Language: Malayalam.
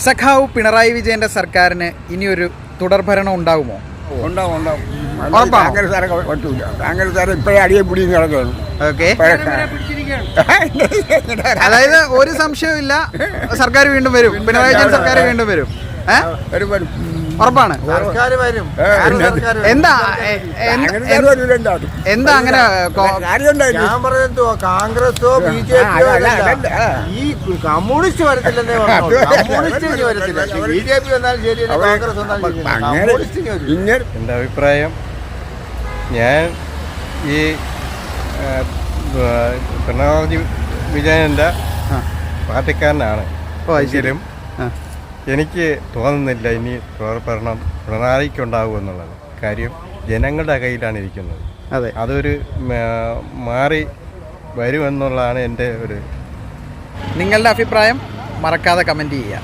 സഖാവ് പിണറായി വിജയന്റെ സർക്കാരിന് ഇനിയൊരു തുടർഭരണം ഉണ്ടാകുമോ? ഉണ്ടാവും. കോൺഗ്രസ് ഇപ്പോഴേ അടിയെ പിടിയും കിടക്കുകയാണ്. ഓക്കെ, അതായത് ഒരു സംശയവും സർക്കാർ വീണ്ടും വരും, പിണറായി വിജയൻ സർക്കാർ വീണ്ടും വരും. ഉറപ്പാണ്. എന്താ അങ്ങനെ ഞാൻ പറഞ്ഞോ, കോൺഗ്രസോ ബി ജെ പിയോ ഈ കമ്മ്യൂണിസ്റ്റ് വരത്തില്ലെന്നേ പറഞ്ഞു. കമ്മ്യൂണിസ്റ്റ് വരത്തില്ല. ബി ജെ പി വന്നാലും ശരി, കോൺഗ്രസ് വന്നാലും ശരി. എൻ്റെ അഭിപ്രായം, ഞാൻ ഈ പിണറായി വിജയൻ്റെ പാർട്ടിക്കാരനാണ്. എങ്കിലും എനിക്ക് തോന്നുന്നില്ല ഇനി തുടർഭരണം പിണറായിക്കുണ്ടാകുമെന്നുള്ളത്. കാര്യം ജനങ്ങളുടെ കയ്യിലാണ് ഇരിക്കുന്നത്. അതെ, അതൊരു മാറി വരുമെന്നുള്ളതാണ് എൻ്റെ ഒരു. നിങ്ങളുടെ അഭിപ്രായം മറക്കാതെ കമൻറ്റ് ചെയ്യുക.